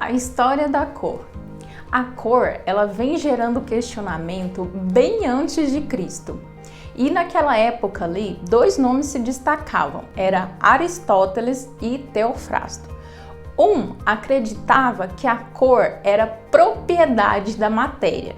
A história da cor. A cor, ela vem gerando questionamento bem antes de Cristo. E naquela época ali, dois nomes se destacavam, era Aristóteles e Teofrasto. Um acreditava que a cor era propriedade da matéria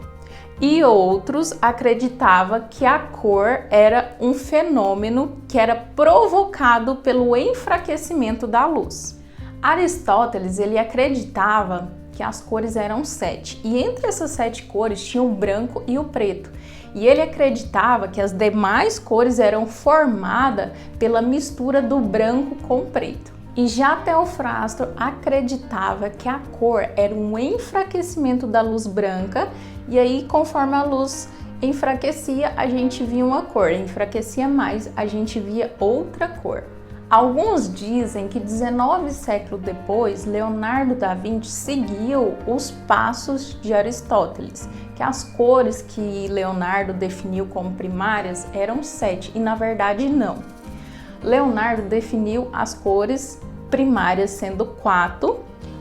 e outros acreditavam que a cor era um fenômeno que era provocado pelo enfraquecimento da luz. Aristóteles, ele acreditava que as cores eram 7 e entre essas 7 cores tinha o branco e o preto. E ele acreditava que as demais cores eram formadas pela mistura do branco com o preto. E já Teofrasto acreditava que a cor era um enfraquecimento da luz branca e aí conforme a luz enfraquecia, a gente via uma cor, enfraquecia mais, a gente via outra cor. Alguns dizem que 19 séculos depois, Leonardo da Vinci seguiu os passos de Aristóteles, que as cores que Leonardo definiu como primárias eram 7 e na verdade não. Leonardo definiu as cores primárias sendo 4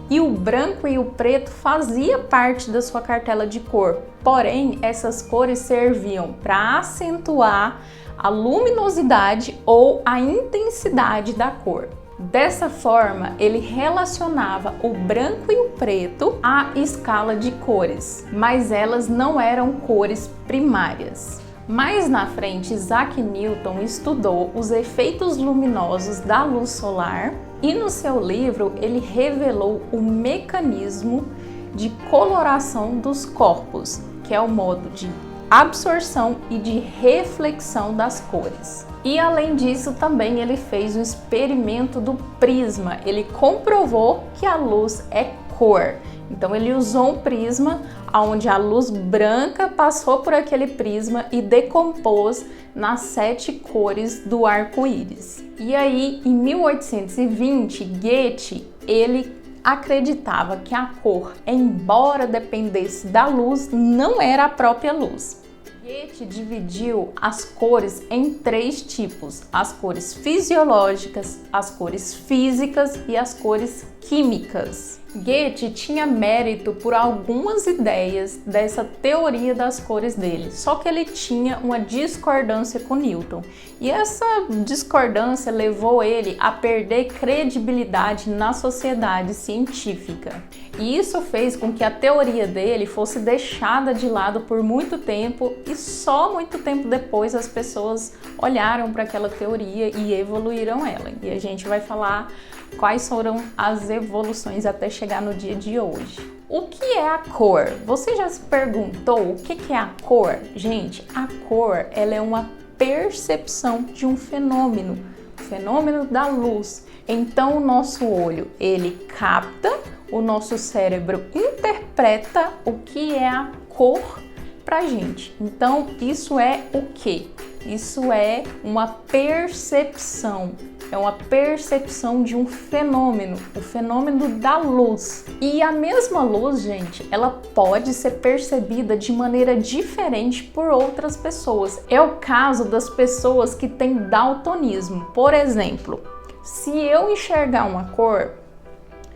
e o branco e o preto fazia parte da sua cartela de cor, porém essas cores serviam para acentuar a luminosidade ou a intensidade da cor. Dessa forma, ele relacionava o branco e o preto à escala de cores, mas elas não eram cores primárias. Mais na frente, Isaac Newton estudou os efeitos luminosos da luz solar e no seu livro ele revelou o mecanismo de coloração dos corpos, que é o modo de absorção e de reflexão das cores. E além disso, também ele fez o experimento do prisma. Ele comprovou que a luz é cor. Então ele usou um prisma onde a luz branca passou por aquele prisma e decompôs nas 7 cores do arco-íris. E aí, em 1820, Goethe, ele acreditava que a cor, embora dependesse da luz, não era a própria luz. Goethe dividiu as cores em 3 tipos: as cores fisiológicas, as cores físicas e as cores químicas. Goethe tinha mérito por algumas ideias dessa teoria das cores dele, só que ele tinha uma discordância com Newton. E essa discordância levou ele a perder credibilidade na sociedade científica. E isso fez com que a teoria dele fosse deixada de lado por muito tempo e só muito tempo depois as pessoas olharam para aquela teoria e evoluíram ela. E a gente vai falar quais foram as evoluções até chegar no dia de hoje. O que é a cor? Você já se perguntou o que é a cor? Gente, a cor ela é uma percepção de um fenômeno, o fenômeno da luz. Então o nosso olho, ele capta, o nosso cérebro interpreta o que é a cor pra gente. Então isso é o quê? Isso é uma percepção. É uma percepção de um fenômeno, o fenômeno da luz. E a mesma luz, gente, ela pode ser percebida de maneira diferente por outras pessoas. É o caso das pessoas que têm daltonismo. Por exemplo, se eu enxergar uma cor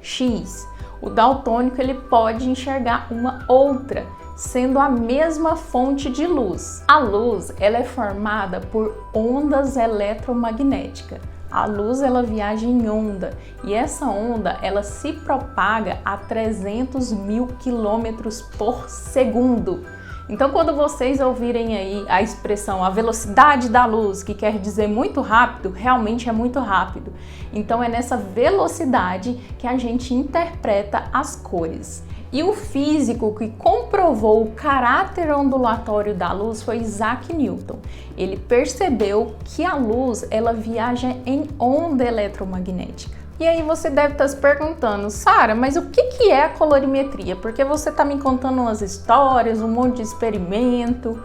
X, o daltônico ele pode enxergar uma outra, sendo a mesma fonte de luz. A luz ela é formada por ondas eletromagnéticas. A luz ela viaja em onda e essa onda ela se propaga a 300 mil quilômetros por segundo. Então quando vocês ouvirem aí a expressão a velocidade da luz, que quer dizer muito rápido, realmente é muito rápido. Então é nessa velocidade que a gente interpreta as cores. E o físico que comprovou o caráter ondulatório da luz foi Isaac Newton. Ele percebeu que a luz ela viaja em onda eletromagnética. E aí você deve estar se perguntando, Sara, mas o que é a colorimetria? Porque você está me contando umas histórias, um monte de experimento.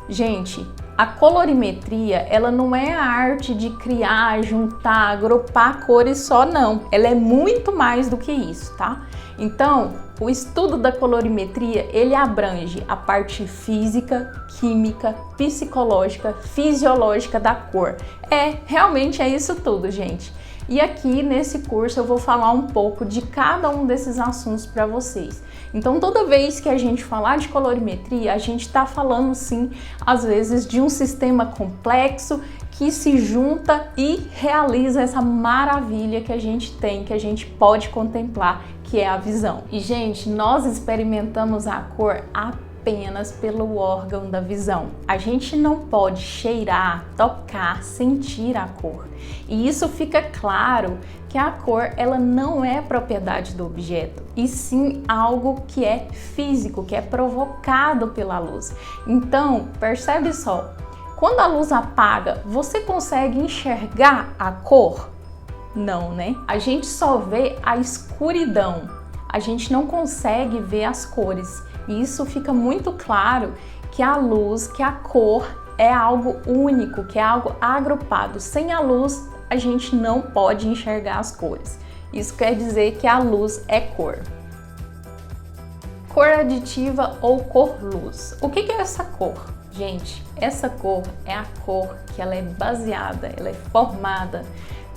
Gente, a colorimetria, ela não é a arte de criar, juntar, agrupar cores só, não. Ela é muito mais do que isso, tá? Então, o estudo da colorimetria, ele abrange a parte física, química, psicológica, fisiológica da cor. Realmente é isso tudo, gente. E aqui nesse curso eu vou falar um pouco de cada um desses assuntos para vocês. Então toda vez que a gente falar de colorimetria, a gente está falando sim, às vezes, de um sistema complexo que se junta e realiza essa maravilha que a gente tem, que a gente pode contemplar, que é a visão. E gente, nós experimentamos a cor apenas pelo órgão da visão. A gente não pode cheirar, tocar, sentir a cor. E isso fica claro que a cor, ela não é propriedade do objeto, e sim algo que é físico, que é provocado pela luz. Então, percebe só, quando a luz apaga, você consegue enxergar a cor? Não, né? A gente só vê a escuridão. A gente não consegue ver as cores. E isso fica muito claro que a luz, que a cor é algo único, que é algo agrupado. Sem a luz, a gente não pode enxergar as cores. Isso quer dizer que a luz é cor. Cor aditiva ou cor luz. O que é essa cor? Gente, essa cor é a cor que ela é baseada, ela é formada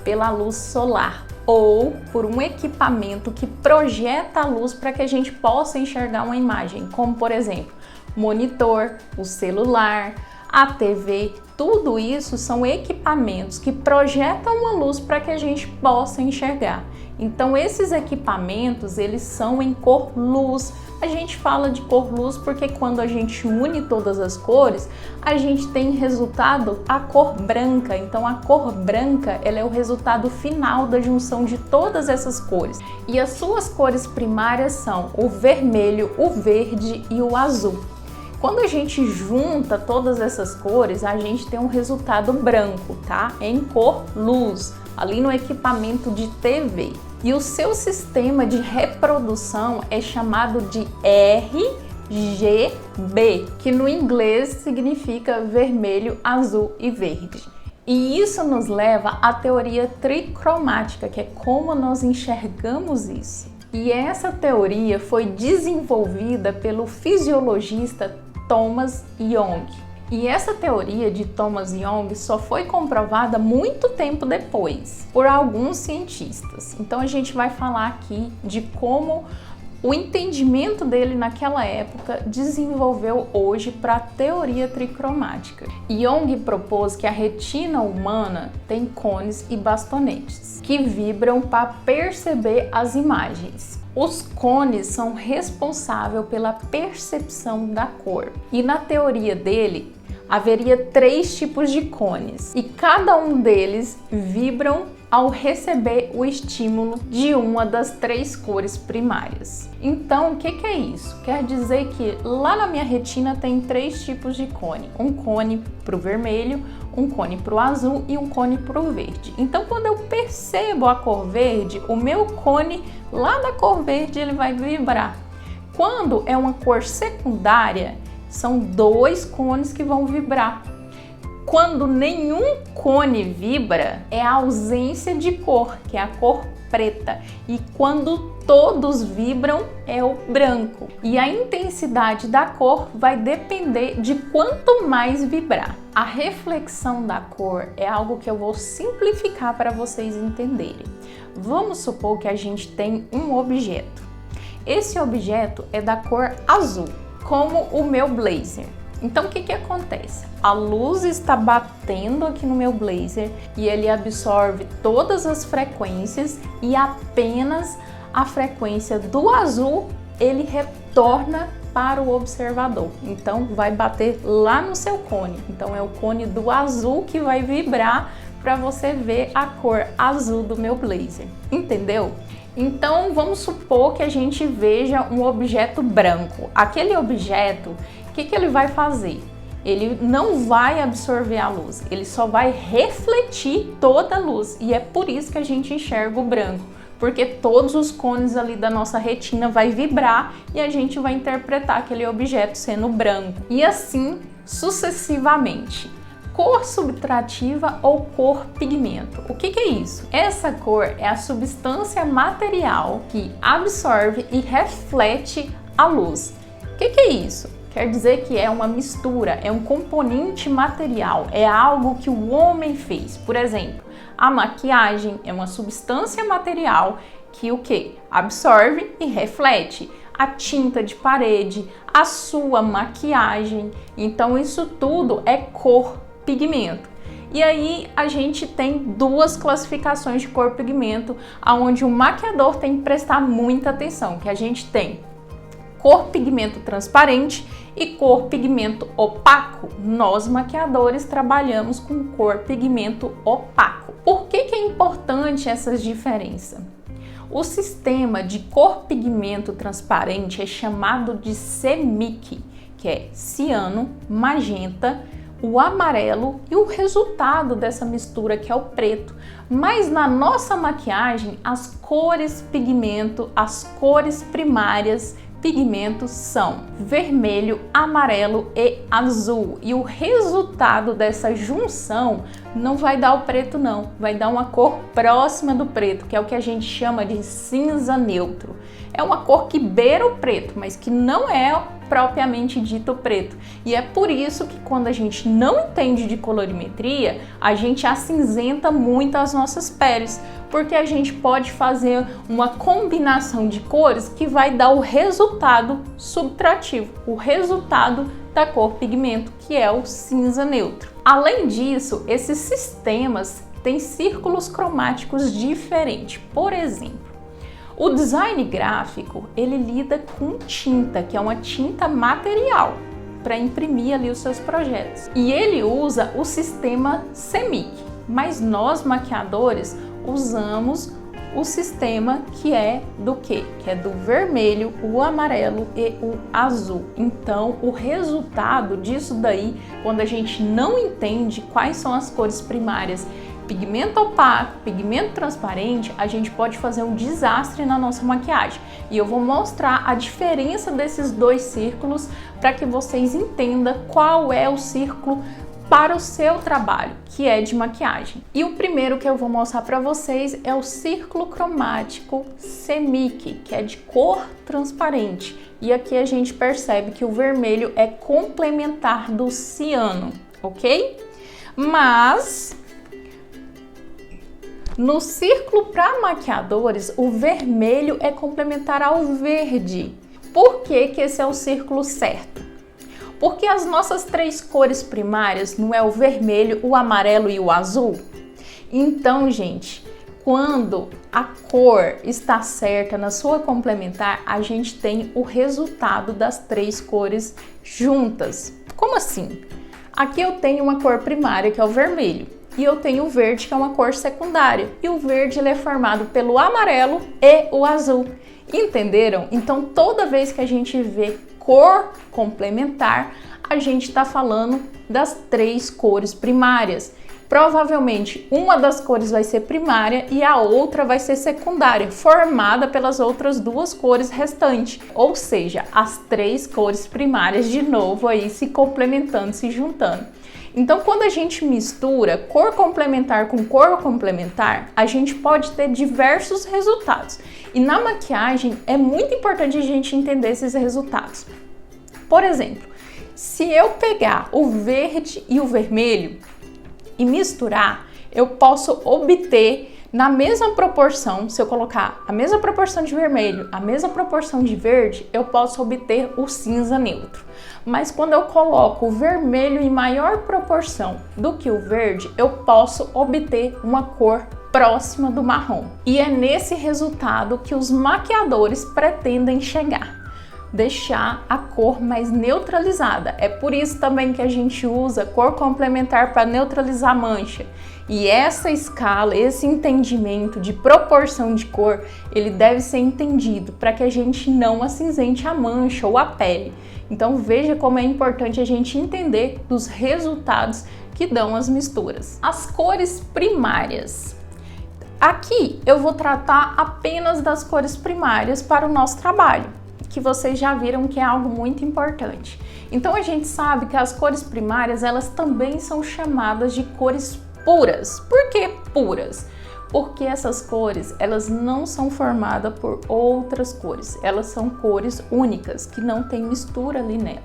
pela luz solar ou por um equipamento que projeta a luz para que a gente possa enxergar uma imagem, como por exemplo, monitor, o celular, a TV, tudo isso são equipamentos que projetam uma luz para que a gente possa enxergar. Então esses equipamentos, eles são em cor luz. A gente fala de cor luz porque quando a gente une todas as cores, a gente tem resultado a cor branca. Então a cor branca, ela é o resultado final da junção de todas essas cores. E as suas cores primárias são o vermelho, o verde e o azul. Quando a gente junta todas essas cores, a gente tem um resultado branco, tá? Em cor luz, ali no equipamento de TV. E o seu sistema de reprodução é chamado de RGB, que no inglês significa vermelho, azul e verde. E isso nos leva à teoria tricromática, que é como nós enxergamos isso. E essa teoria foi desenvolvida pelo fisiologista Thomas Young. E essa teoria de Thomas Young só foi comprovada muito tempo depois por alguns cientistas. Então a gente vai falar aqui de como o entendimento dele naquela época desenvolveu hoje para a teoria tricromática. Young propôs que a retina humana tem cones e bastonetes que vibram para perceber as imagens. Os cones são responsáveis pela percepção da cor. E na teoria dele, haveria 3 tipos de cones e cada um deles vibram ao receber o estímulo de uma das 3 cores primárias. Então, o que é isso? Quer dizer que lá na minha retina tem 3 tipos de cone. Um cone para o vermelho, um cone para o azul e um cone para o verde. Então, quando eu percebo a cor verde, o meu cone lá da cor verde ele vai vibrar. Quando é uma cor secundária, são 2 cones que vão vibrar. Quando nenhum cone vibra, é a ausência de cor, que é a cor preta. E quando todos vibram, é o branco. E a intensidade da cor vai depender de quanto mais vibrar. A reflexão da cor é algo que eu vou simplificar para vocês entenderem. Vamos supor que a gente tem um objeto. Esse objeto é da cor azul, como o meu blazer. Então o que acontece? A luz está batendo aqui no meu blazer e ele absorve todas as frequências e apenas a frequência do azul ele retorna para o observador. Então vai bater lá no seu cone. Então é o cone do azul que vai vibrar para você ver a cor azul do meu blazer. Entendeu? Então vamos supor que a gente veja um objeto branco. Aquele objeto, o que ele vai fazer? Ele não vai absorver a luz, ele só vai refletir toda a luz. E é por isso que a gente enxerga o branco, porque todos os cones ali da nossa retina vai vibrar e a gente vai interpretar aquele objeto sendo branco. E assim sucessivamente. Cor subtrativa ou cor pigmento. O que é isso? Essa cor é a substância material que absorve e reflete a luz. O que é isso? quer dizer que é uma mistura, é um componente material, é algo que o homem fez. Por exemplo, a maquiagem é uma substância material que o quê? Absorve e reflete. A tinta de parede, a sua maquiagem. Então isso tudo é cor, pigmento. E aí a gente tem duas classificações de cor pigmento, onde o maquiador tem que prestar muita atenção, que a gente tem cor pigmento transparente e cor pigmento opaco. Nós maquiadores trabalhamos com cor pigmento opaco. Por que é importante essas diferenças? O sistema de cor pigmento transparente é chamado de CMYK, que é ciano, magenta, o amarelo e o resultado dessa mistura que é o preto. Mas na nossa maquiagem, as cores pigmento, as cores primárias pigmentos são vermelho, amarelo e azul. E o resultado dessa junção não vai dar o preto não, vai dar uma cor próxima do preto, que é o que a gente chama de cinza neutro. É uma cor que beira o preto, mas que não é propriamente dito preto. E é por isso que quando a gente não entende de colorimetria, a gente acinzenta muito as nossas peles, porque a gente pode fazer uma combinação de cores que vai dar o resultado subtrativo, o resultado da cor pigmento, que é o cinza neutro. Além disso, esses sistemas têm círculos cromáticos diferentes. Por exemplo, o design gráfico, ele lida com tinta, que é uma tinta material, para imprimir ali os seus projetos. E ele usa o sistema CMYK, mas nós maquiadores usamos o sistema que é do quê? Que é do vermelho, o amarelo e o azul. Então, o resultado disso daí, quando a gente não entende quais são as cores primárias, pigmento opaco, pigmento transparente, a gente pode fazer um desastre na nossa maquiagem. E eu vou mostrar a diferença desses dois círculos para que vocês entendam qual é o círculo para o seu trabalho, que é de maquiagem. E o primeiro que eu vou mostrar para vocês é o círculo cromático CMYK, que é de cor transparente. E aqui a gente percebe que o vermelho é complementar do ciano, ok? Mas no círculo para maquiadores, o vermelho é complementar ao verde. Por que que esse é o círculo certo? Porque as nossas três cores primárias não é o vermelho, o amarelo e o azul? Então, gente, quando a cor está certa na sua complementar, a gente tem o resultado das três cores juntas. Como assim? Aqui eu tenho uma cor primária, que é o vermelho, e eu tenho o verde, que é uma cor secundária. E o verde ele é formado pelo amarelo e o azul. Entenderam? Então, toda vez que a gente vê cor complementar, a gente está falando das três cores primárias. Provavelmente uma das cores vai ser primária e a outra vai ser secundária, formada pelas outras duas cores restantes. Ou seja, as três cores primárias de novo aí se complementando, se juntando. Então, quando a gente mistura cor complementar com cor complementar, a gente pode ter diversos resultados. E na maquiagem é muito importante a gente entender esses resultados. Por exemplo, se eu pegar o verde e o vermelho e misturar, eu posso obter na mesma proporção, se eu colocar a mesma proporção de vermelho, a mesma proporção de verde, eu posso obter o cinza neutro. Mas quando eu coloco o vermelho em maior proporção do que o verde, eu posso obter uma cor próxima do marrom. E é nesse resultado que os maquiadores pretendem chegar. Deixar a cor mais neutralizada. É por isso também que a gente usa cor complementar para neutralizar a mancha. E essa escala, esse entendimento de proporção de cor, ele deve ser entendido para que a gente não acinzente a mancha ou a pele. Então veja como é importante a gente entender dos resultados que dão as misturas. As cores primárias. Aqui eu vou tratar apenas das cores primárias para o nosso trabalho, que vocês já viram que é algo muito importante. Então a gente sabe que as cores primárias, elas também são chamadas de cores puras. Por que puras? Porque essas cores, elas não são formadas por outras cores. Elas são cores únicas, que não tem mistura ali nela.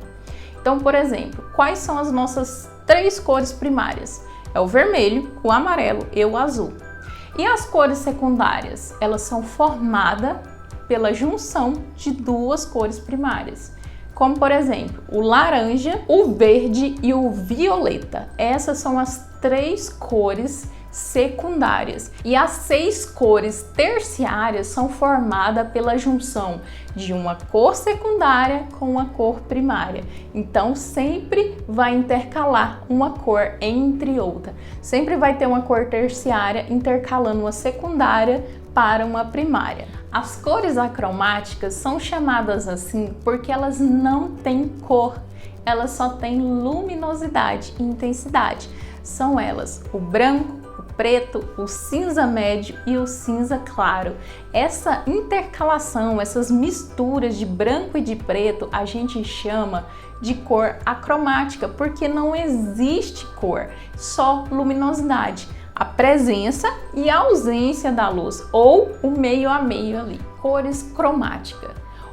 Então, por exemplo, quais são as nossas 3 cores primárias? É o vermelho, o amarelo e o azul. E as cores secundárias? Elas são formadas pela junção de 2 cores primárias, como por exemplo, o laranja, o verde e o violeta. Essas são as 3 cores secundárias. E as 6 cores terciárias são formadas pela junção de uma cor secundária com uma cor primária. Então sempre vai intercalar uma cor entre outra. Sempre vai ter uma cor terciária intercalando uma secundária para uma primária. As cores acromáticas são chamadas assim porque elas não têm cor, elas só têm luminosidade e intensidade. São elas o branco, o preto, o cinza médio e o cinza claro. Essa intercalação, essas misturas de branco e de preto, a gente chama de cor acromática, porque não existe cor, só luminosidade. A presença e a ausência da luz, ou o meio a meio ali. Cores cromáticas.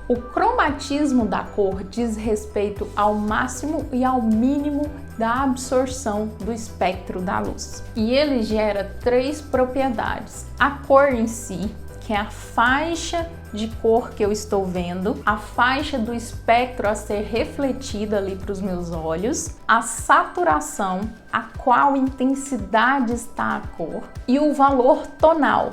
O cromatismo da cor diz respeito ao máximo e ao mínimo da absorção do espectro da luz. E ele gera 3 propriedades. A cor em si, que é a faixa de cor que eu estou vendo, a faixa do espectro a ser refletida ali para os meus olhos, a saturação, a qual intensidade está a cor, e o valor tonal,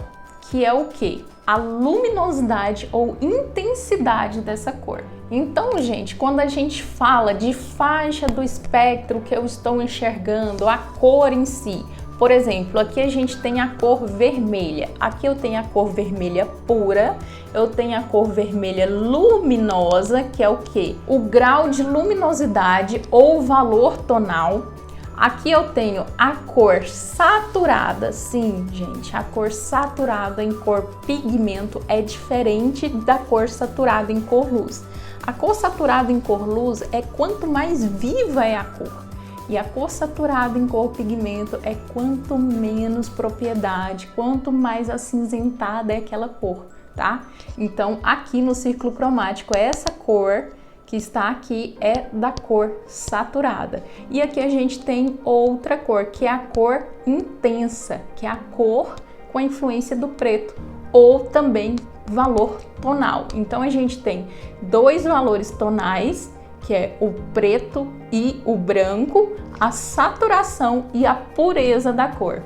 que é o quê? A luminosidade ou intensidade dessa cor. Então, gente, quando a gente fala de faixa do espectro que eu estou enxergando, a cor em si, por exemplo, aqui a gente tem a cor vermelha. Aqui eu tenho a cor vermelha pura, eu tenho a cor vermelha luminosa, que é o quê? O grau de luminosidade ou valor tonal. Aqui eu tenho a cor saturada. Sim, gente, a cor saturada em cor pigmento é diferente da cor saturada em cor luz. A cor saturada em cor luz é quanto mais viva é a cor. E a cor saturada em cor pigmento é quanto menos propriedade, quanto mais acinzentada é aquela cor, tá? Então, aqui no círculo cromático, essa cor que está aqui é da cor saturada. E aqui a gente tem outra cor, que é a cor intensa, que é a cor com a influência do preto, ou também valor tonal. Então, a gente tem 2 valores tonais, que é o preto e o branco, a saturação e a pureza da cor.